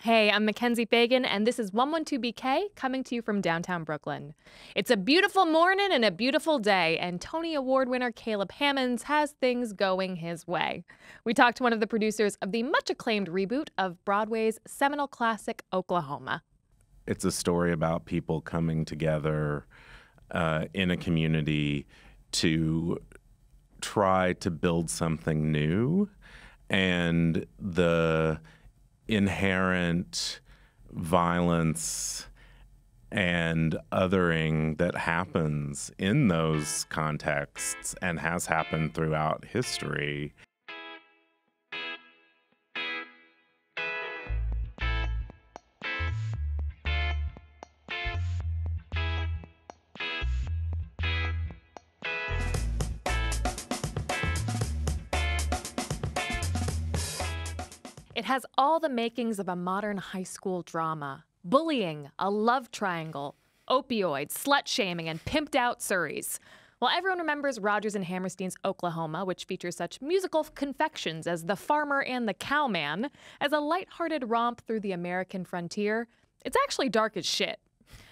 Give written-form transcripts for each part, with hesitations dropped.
Hey, I'm MacKenzie Fegan, and this is 112BK coming to you from downtown Brooklyn. It's a beautiful morning and a beautiful day, and Tony Award winner Caleb Hammons has things going his way. We talked to one of the producers of the much-acclaimed reboot of Broadway's seminal classic, Oklahoma. It's a story about people coming together in a community to try to build something new, and the inherent violence and othering that happens in those contexts and has happened throughout history. It has all the makings of a modern high school drama. Bullying, a love triangle, opioids, slut-shaming, and pimped-out Surreys. Well, everyone remembers Rodgers and Hammerstein's Oklahoma, which features such musical confections as The Farmer and the Cowman, as a lighthearted romp through the American frontier. It's actually dark as shit.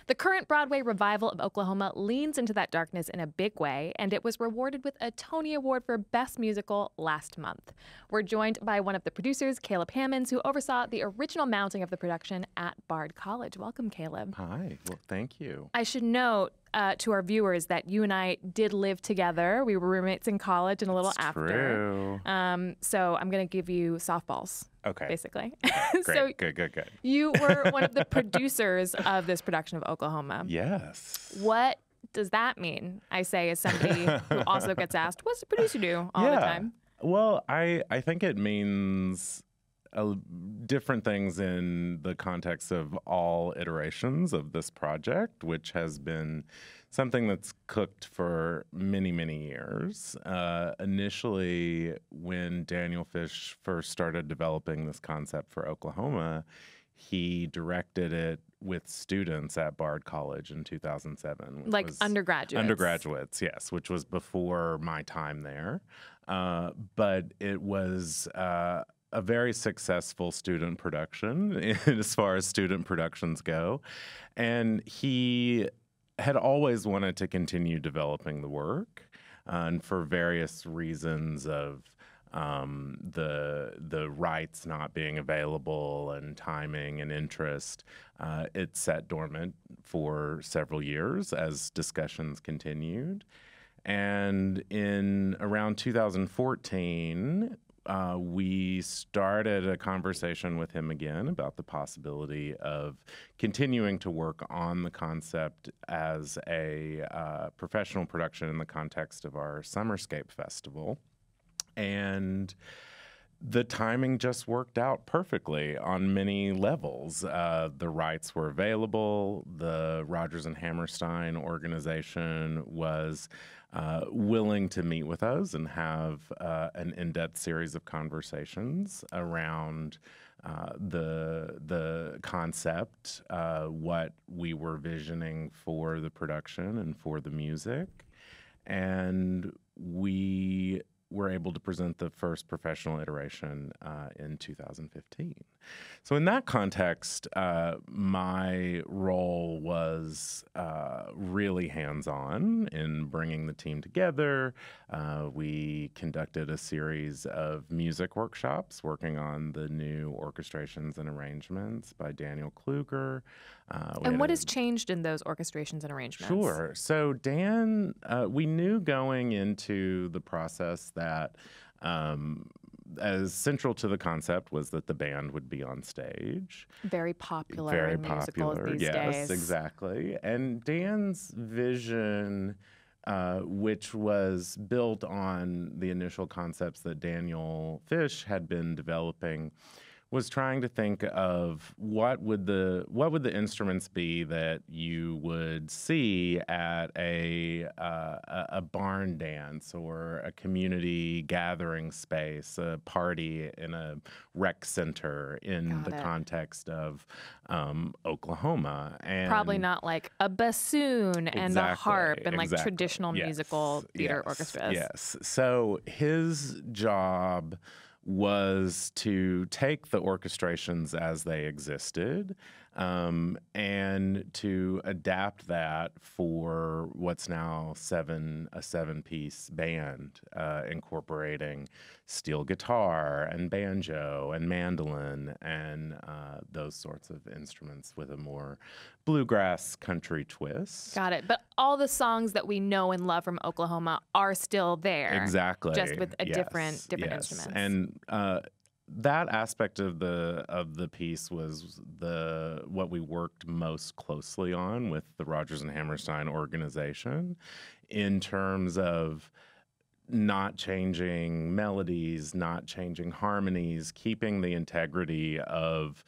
The current Broadway revival of Oklahoma leans into that darkness in a big way, and it was rewarded with a Tony Award for Best Musical last month. We're joined by one of the producers, Caleb Hammons, who oversaw the original mounting of the production at Bard College. Welcome, Caleb. Hi. Well, thank you. I should note to our viewers that you and I did live together. We were roommates in college and a little after. True. So I'm going to give you softballs. Okay. Basically. Great. So Good. you were one of the producers of this production of Oklahoma. Yes. What does that mean? I say as somebody who also gets asked, what's the producer do all the time? Well, I think it means different things in the context of all iterations of this project, which has been something that's cooked for many, many years. Initially, when Daniel Fish first started developing this concept for Oklahoma, he directed it with students at Bard College in 2007. Like undergraduates? Undergraduates, yes, which was before my time there. But it was a very successful student production as far as student productions go. And he had always wanted to continue developing the work, and for various reasons of the rights not being available and timing and interest, it sat dormant for several years as discussions continued. And in around 2014, we started a conversation with him again about the possibility of continuing to work on the concept as a professional production in the context of our Summerscape Festival. And the timing just worked out perfectly on many levels. The rights were available. The Rodgers and Hammerstein organization was willing to meet with us and have an in-depth series of conversations around the concept, what we were visioning for the production and for the music. And we were able to present the first professional iteration in 2015. So in that context, my role was really hands-on in bringing the team together. We conducted a series of music workshops working on the new orchestrations and arrangements by Daniel Kluger. And what has changed in those orchestrations and arrangements? Sure. So Dan, we knew going into the process that as central to the concept was that the band would be on stage. Very popular Very in musicals popular, these yes, days. Exactly. And Dan's vision, which was built on the initial concepts that Daniel Fish had been developing, was trying to think of what would the instruments be that you would see at a barn dance or a community gathering space, a party in a rec center in the context of Oklahoma. And probably not like a bassoon and a harp and like traditional musical theater orchestras. Yes. So his job was to take the orchestrations as they existed and to adapt that for what's now a seven-piece band, incorporating steel guitar and banjo and mandolin and those sorts of instruments with a more bluegrass country twist. Got it. But all the songs that we know and love from Oklahoma are still there. Exactly. Just with a different instruments. And that aspect of the piece was what we worked most closely on with the Rodgers and Hammerstein organization, in terms of not changing melodies, not changing harmonies, keeping the integrity of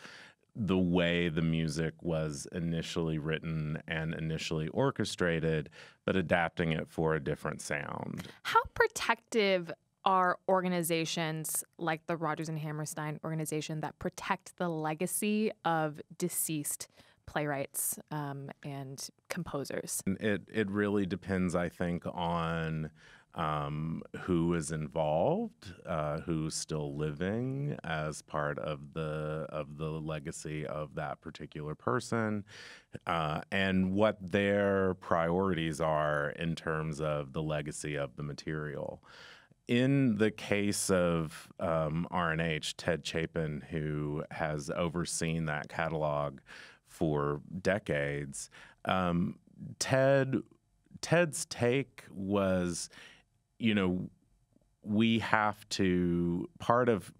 the way the music was initially written and initially orchestrated, but adapting it for a different sound. How protective are organizations like the Rodgers and Hammerstein organization that protect the legacy of deceased playwrights and composers? It really depends, I think, on who is involved, who's still living as part of the legacy of that particular person, and what their priorities are in terms of the legacy of the material. In the case of R&H, Ted Chapin, who has overseen that catalog for decades, Ted's take was, we have to, part of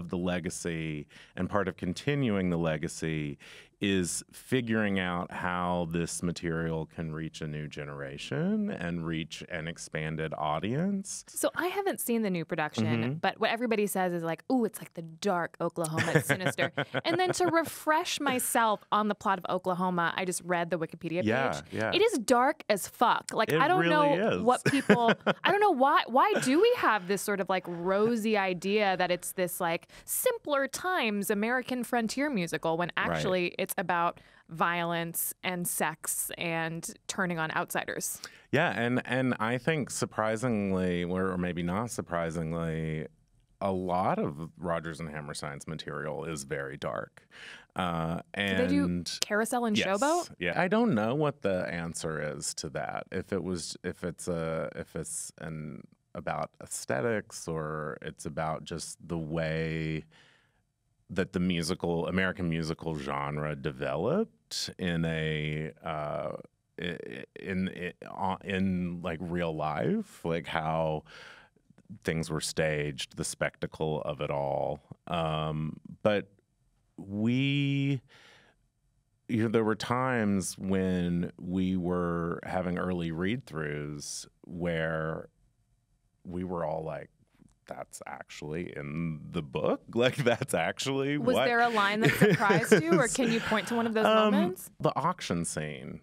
the legacy and part of continuing the legacy is figuring out how this material can reach a new generation and reach an expanded audience. So I haven't seen the new production, but what everybody says is like, ooh, it's like the dark Oklahoma, it's sinister. And then to refresh myself on the plot of Oklahoma, I just read the Wikipedia page. Yeah. It is dark as fuck. Like, I don't know what people, I don't know why do we have this sort of like rosy idea that it's this like simpler times American frontier musical when actually it's about violence and sex and turning on outsiders. Yeah, and I think surprisingly, or maybe not surprisingly, a lot of Rodgers and Hammerstein's material is very dark. Do they do Carousel and Showboat? Yeah, I don't know what the answer is to that. If it's about aesthetics, or it's about just the way that the American musical genre developed in like real life, like how things were staged, the spectacle of it all. But there were times when we were having early read-throughs where we were all like, that's actually in the book? Like, that's actually Was there a line that surprised you, or can you point to one of those moments? The auction scene,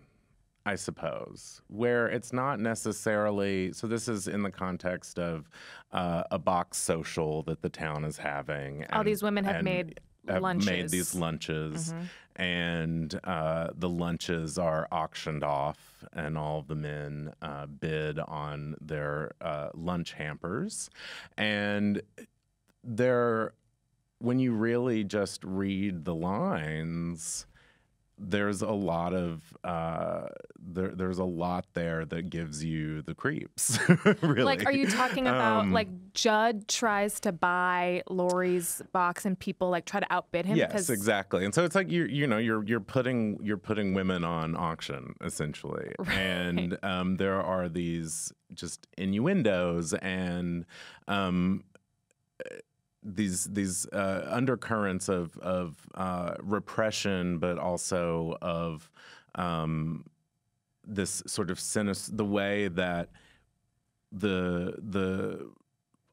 I suppose, where it's not necessarily, so this is in the context of a box social that the town is having. All these women have made lunches. Made these lunches, and the lunches are auctioned off, and all the men bid on their lunch hampers. And when you really just read the lines, there's a lot of there's a lot there that gives you the creeps. Really. Like, are you talking about like Judd tries to buy Laurie's box and people like try to outbid him? Yes, exactly. And so it's like you're putting women on auction essentially, right. And there are these just innuendos and these undercurrents of repression, but also of this sort of the way that the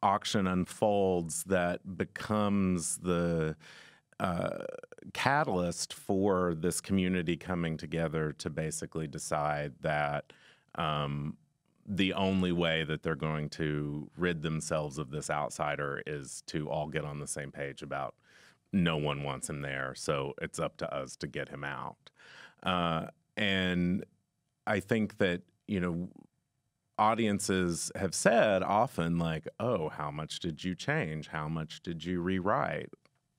auction unfolds, that becomes the catalyst for this community coming together to basically decide that the only way that they're going to rid themselves of this outsider is to all get on the same page about no one wants him there, so it's up to us to get him out. And I think that, audiences have said often, like, oh, how much did you change? How much did you rewrite?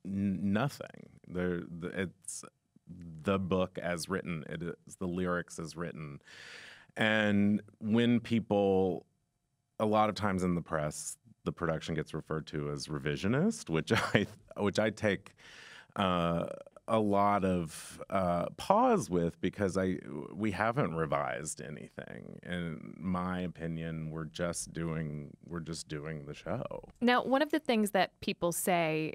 Nothing. It's the book as written. It is the lyrics as written. And when people, a lot of times in the press, the production gets referred to as revisionist, which I take a lot of pause with, because we haven't revised anything. In my opinion, we're just doing the show. Now, one of the things that people say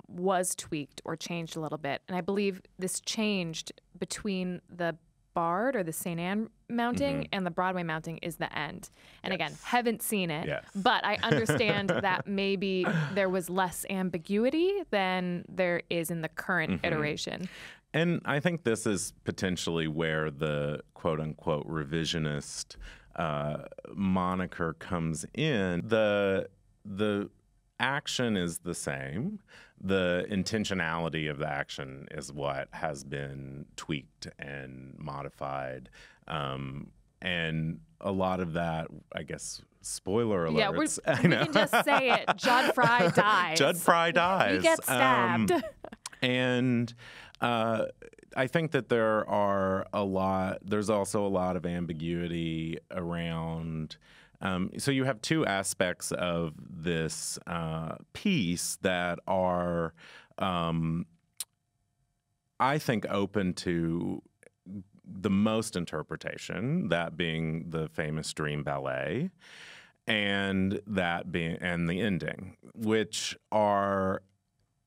was tweaked or changed a little bit, and I believe this changed between the Bard or the St. Anne mounting and the Broadway mounting, is the end. And again, haven't seen it, but I understand that maybe there was less ambiguity than there is in the current iteration. And I think this is potentially where the quote-unquote revisionist moniker comes in. The action is the same. The intentionality of the action is what has been tweaked and modified. And a lot of that, I guess, spoiler alerts. Yeah, we can just say it. Judd Fry dies. Judd Fry dies. He gets stabbed. And I think that there's also a lot of ambiguity around. So you have two aspects of this piece that are, I think, open to the most interpretation, that being the famous Dream Ballet, and the ending, which are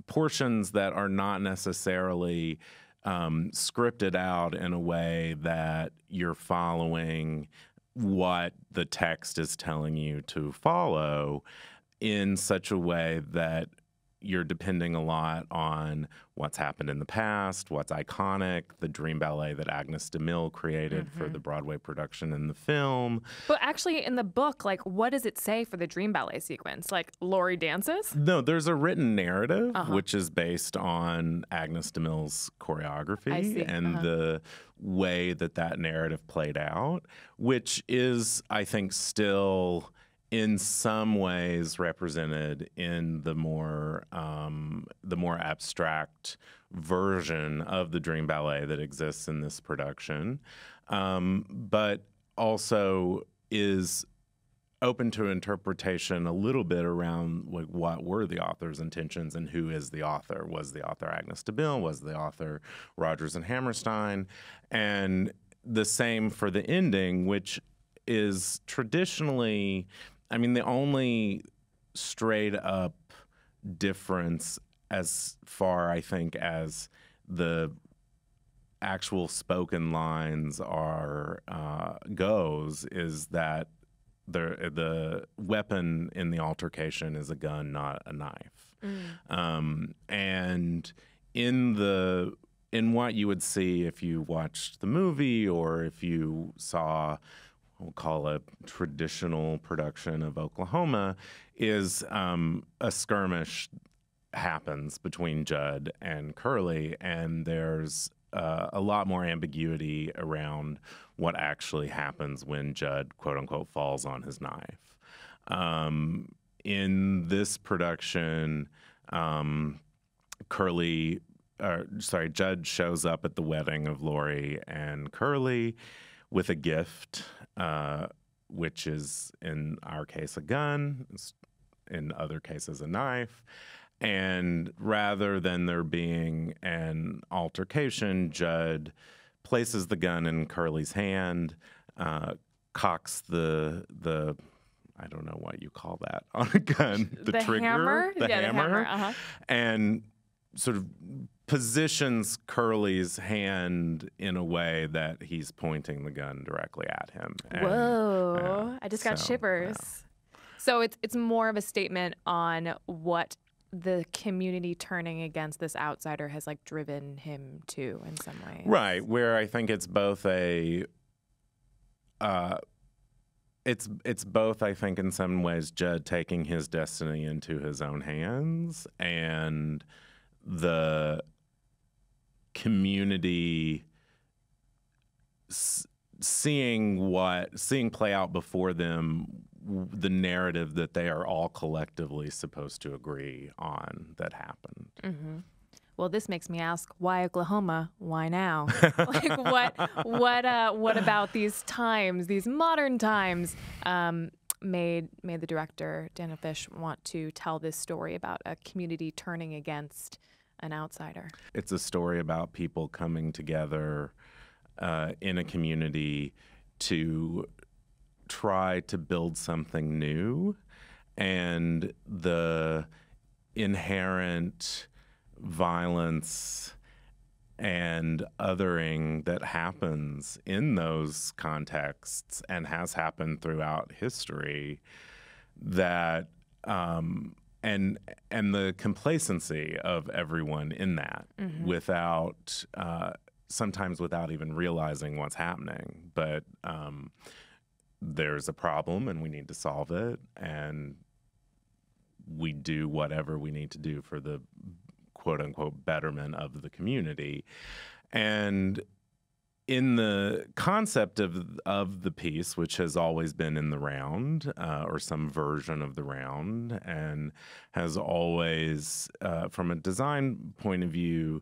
portions that are not necessarily scripted out in a way that you're following what the text is telling you to follow, in such a way that you're depending a lot on what's happened in the past, what's iconic, the Dream Ballet that Agnes DeMille created for the Broadway production in the film. But actually in the book, like, what does it say for the Dream Ballet sequence? Like, Laurie dances? No, there's a written narrative, which is based on Agnes DeMille's choreography and the way that narrative played out, which is, I think, still in some ways represented in the more abstract version of the Dream Ballet that exists in this production, but also is open to interpretation a little bit around, like, what were the author's intentions and who is the author. Was the author Agnes DeMille? Was the author Rodgers and Hammerstein? And the same for the ending, which is traditionally, I mean, the only straight up difference as far, I think, as the actual spoken lines goes, is that the weapon in the altercation is a gun, not a knife. And in what you would see if you watched the movie, or if you saw, we'll call a traditional production of Oklahoma, is a skirmish happens between Judd and Curly, and there's a lot more ambiguity around what actually happens when Judd, quote unquote, falls on his knife. In this production, Judd shows up at the wedding of Laurie and Curly with a gift, which is, in our case, a gun, in other cases, a knife. And rather than there being an altercation, Judd places the gun in Curly's hand, cocks the I don't know what you call that on a gun, the trigger, hammer? the yeah, hammer, the hammer, and sort of positions Curly's hand in a way that he's pointing the gun directly at him. And, whoa! I just got shivers. Yeah. So it's more of a statement on what the community turning against this outsider has, like, driven him to in some ways. Right, where I think it's both it's both, I think, in some ways, Judd taking his destiny into his own hands, and the community seeing play out before them the narrative that they are all collectively supposed to agree on that happened. Mm-hmm. Well, this makes me ask, why Oklahoma? Why now? Like, what about these times, these modern times, made the director, Daniel Fish, want to tell this story about a community turning against an outsider? It's a story about people coming together in a community to try to build something new, and the inherent violence and othering that happens in those contexts and has happened throughout history, that and the complacency of everyone in that, without sometimes without even realizing what's happening. But there's a problem and we need to solve it, and we do whatever we need to do for the quote-unquote betterment of the community. And in the concept of the piece, which has always been in the round, or some version of the round, and has always, from a design point of view,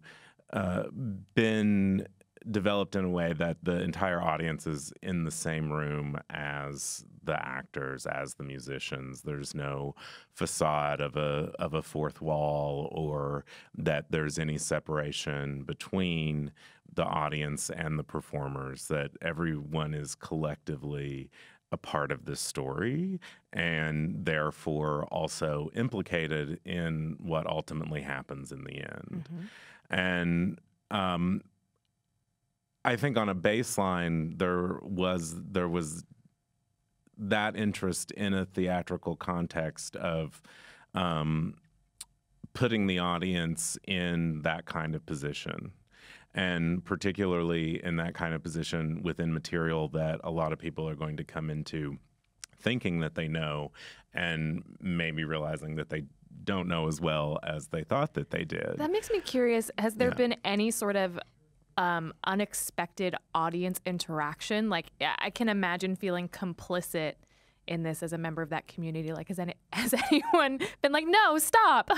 been developed in a way that the entire audience is in the same room as the actors, as the musicians. There's no facade of a fourth wall, or that there's any separation between the audience and the performers, that everyone is collectively a part of this story and therefore also implicated in what ultimately happens in the end. And I think on a baseline, there was that interest in a theatrical context of putting the audience in that kind of position, and particularly in that kind of position within material that a lot of people are going to come into thinking that they know, and maybe realizing that they don't know as well as they thought that they did. That makes me curious. Has there been any sort of unexpected audience interaction? Like, I can imagine feeling complicit in this as a member of that community. Like, has anyone been like, no, stop?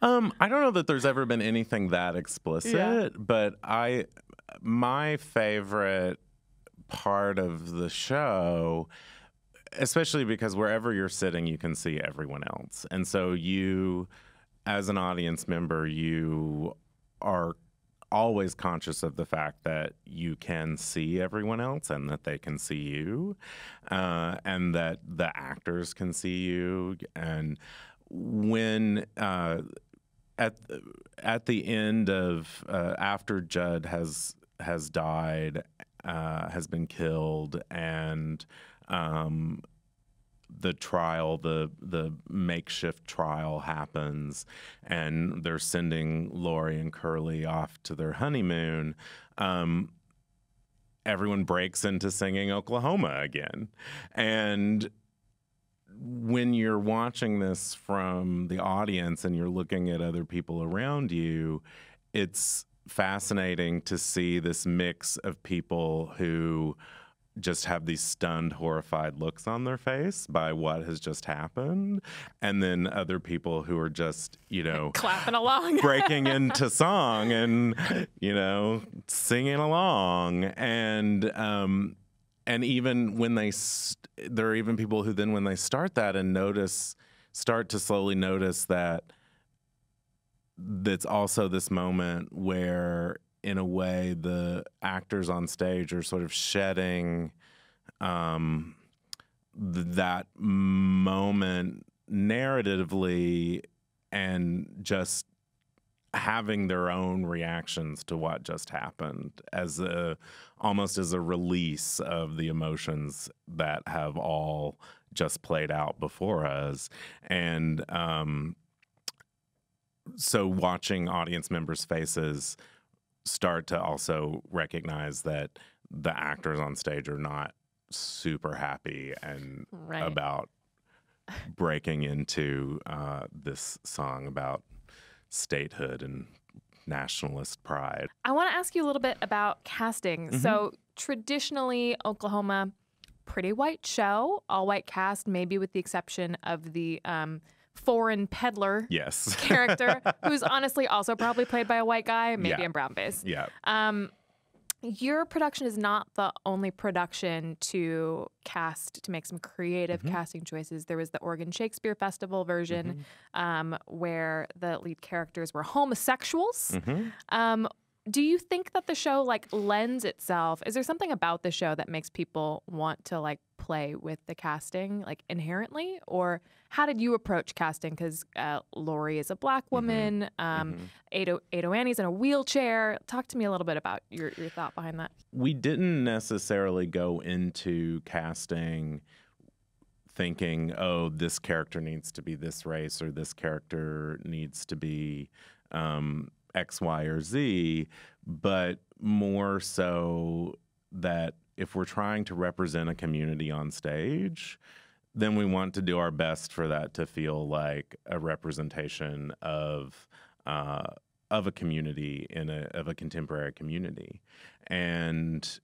I don't know that there's ever been anything that explicit, but my favorite part of the show, especially because wherever you're sitting, you can see everyone else. And so you, as an audience member, you are always conscious of the fact that you can see everyone else and that they can see you, and that the actors can see you. And when at the end of after Judd has died, has been killed, and the trial, the makeshift trial happens, and they're sending Lori and Curly off to their honeymoon, everyone breaks into singing Oklahoma again. And when you're watching this from the audience and you're looking at other people around you, it's fascinating to see this mix of people who just have these stunned, horrified looks on their face by what has just happened, and then other people who are just, clapping along, breaking into song and, singing along. And even when there are even people who then, when they start that and start to slowly notice that that's also this moment where, in a way, the actors on stage are sort of shedding that moment narratively, and just having their own reactions to what just happened, almost as a release of the emotions that have all just played out before us. And so watching audience members' faces start to also recognize that the actors on stage are not super happy and about breaking into this song about statehood and nationalist pride. I want to ask you a little bit about casting. So traditionally Oklahoma, pretty white show, all white cast, maybe with the exception of the foreign peddler Yes. character, who's honestly also probably played by a white guy, maybe in brownface. Yeah. Your production is not the only production to cast, to make some creative casting choices. There was the Oregon Shakespeare Festival version where the lead characters were homosexuals. Do you think that the show like lends itself? Is there something about the show that makes people want to like play with the casting like inherently? Or how did you approach casting? Because Lori is a black woman. Ado Annie's in a wheelchair. Talk to me a little bit about your thought behind that. We didn't necessarily go into casting thinking, oh, this character needs to be this race or this character needs to be X, Y, or Z, but more so that if we're trying to represent a community on stage, then we want to do our best for that to feel like a representation of a community of a contemporary community, and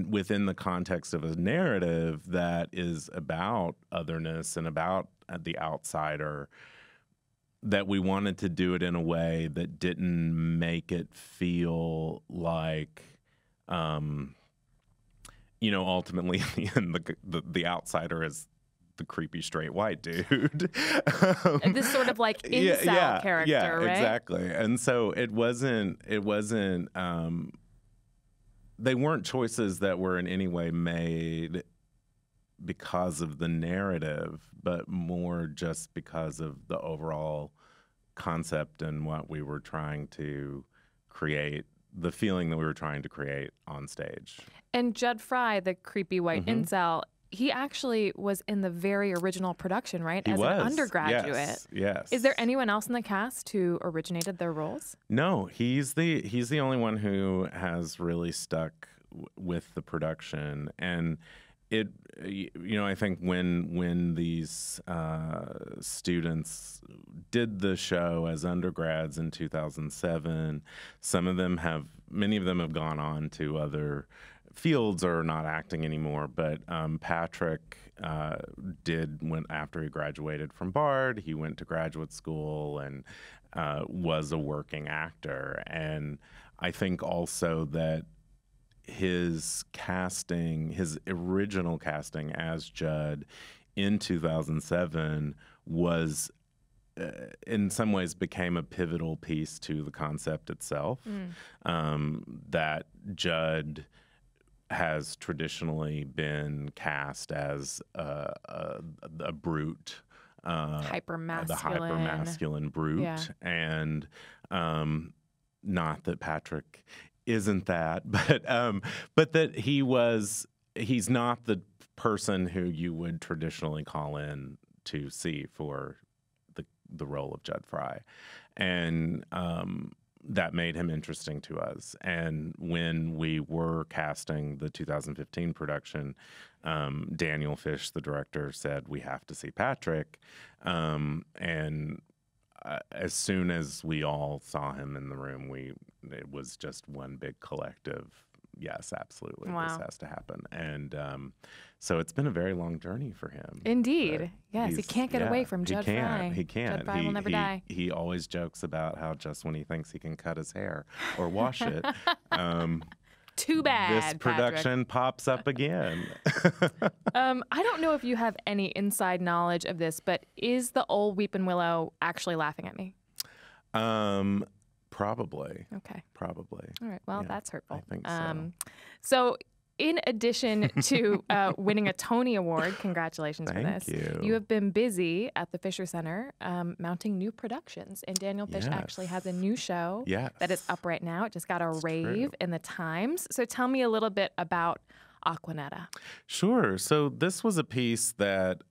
within the context of a narrative that is about otherness and about the outsider, that we wanted to do it in a way that didn't make it feel like, ultimately in the end, the outsider is the creepy straight white dude. This sort of like incel character, right? Exactly. And so it wasn't. They weren't choices that were in any way made because of the narrative, but more just because of the overall concept and what we were trying to create, the feeling that we were trying to create on stage. And Judd Fry, the creepy white incel, he actually was in the very original production, right? As an undergraduate. Yes. Is there anyone else in the cast who originated their roles? No, he's the only one who has really stuck with the production. And I think when these students did the show as undergrads in 2007, many of them have gone on to other fields or not acting anymore. But Patrick went after he graduated from Bard. He went to graduate school and was a working actor. And I think also that his original casting as Judd in 2007 was, in some ways, became a pivotal piece to the concept itself. That Judd has traditionally been cast as a brute, hypermasculine. The hypermasculine brute, and not that Patrick isn't that, but that he's not the person who you would traditionally call in to see for the role of Judd Fry, and that made him interesting to us. And when we were casting the 2015 production, Daniel Fish, the director, said we have to see Patrick, and as soon as we all saw him in the room, it was just one big collective. Yes, absolutely. Wow. This has to happen. And so it's been a very long journey for him. Indeed. Yes, he can't get away from Judd Fry. He can't. Judd Fry will never die. He always jokes about how just when he thinks he can cut his hair or wash it, too bad, this production pops up again. I don't know if you have any inside knowledge of this, but is the old Weepin' Willow actually laughing at me? Probably. Okay. Probably. All right. Well, that's hurtful. I think so. So in addition to winning a Tony Award, congratulations for this. Thank you. You have been busy at the Fisher Center mounting new productions. And Daniel Fish actually has a new show that is up right now. It just got a rave in the Times. So tell me a little bit about Aquanetta. Sure. So this was a piece that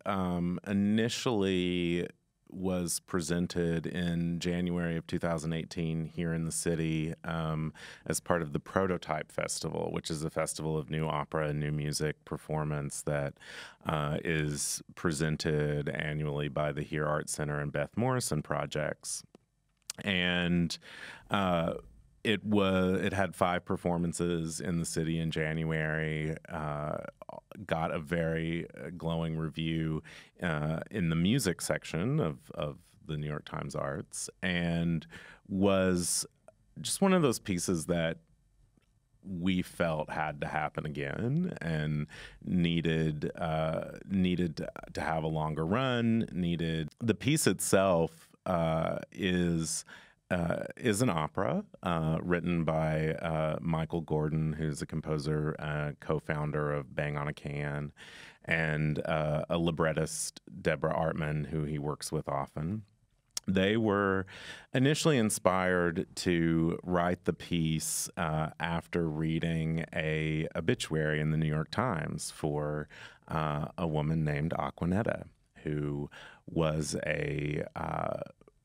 initially was presented in January of 2018 here in the city as part of the Prototype Festival, which is a festival of new opera and new music performance that is presented annually by the Here Art Center and Beth Morrison Projects. And it had 5 performances in the city in January, got a very glowing review in the music section of the New York Times Arts, and was just one of those pieces that we felt had to happen again and needed to have a longer run. The piece itself is an opera written by Michael Gordon, who's a composer, co-founder of Bang on a Can, and a librettist, Deborah Artman, who he works with often. They were initially inspired to write the piece after reading a obituary in the New York Times for a woman named Aquanetta, who was a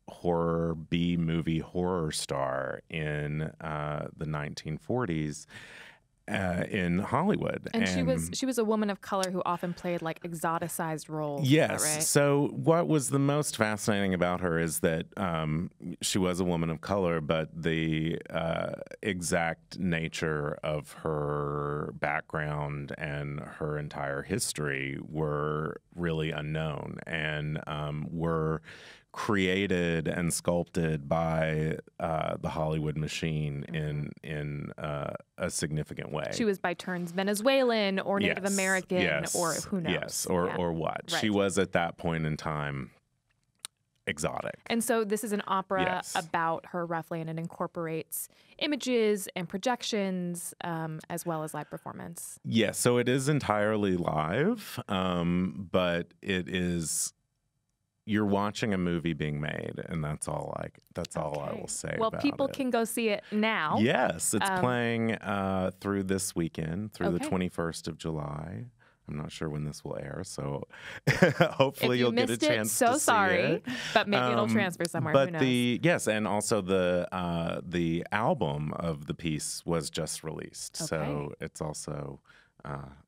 horror B-movie horror star in the 1940s in Hollywood. And she was a woman of color who often played like exoticized roles. Yes. Is that right? So what was the most fascinating about her is that she was a woman of color, but the exact nature of her background and her entire history were really unknown and were created and sculpted by the Hollywood machine in a significant way. She was by turns Venezuelan or Native American or who knows. Yes, or what. Right. She was at that point in time exotic. And so this is an opera about her roughly, and it incorporates images and projections as well as live performance. Yes, so it is entirely live, but it is... You're watching a movie being made, and that's all I will say. Well, about people it. Can go see it now. Yes, it's playing through this weekend, through the 21st of July. I'm not sure when this will air, so hopefully you'll get a chance to see it. But maybe it'll transfer somewhere. But who knows? and also the album of the piece was just released, so it's also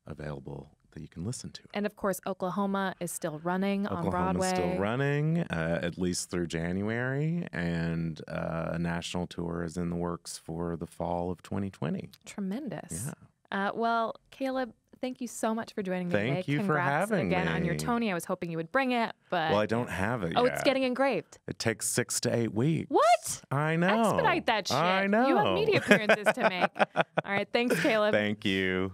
available that you can listen to. And of course, Oklahoma is still running on Broadway. Oklahoma's still running, at least through January, and a national tour is in the works for the fall of 2020. Tremendous. Yeah. Well, Caleb, thank you so much for joining me today. Thank you for having me. Again on your Tony. I was hoping you would bring it, but... Well, I don't have it yet. Oh, it's getting engraved. It takes 6 to 8 weeks. What? I know. Expedite that shit. I know. You have media appearances to make. All right, thanks, Caleb. Thank you.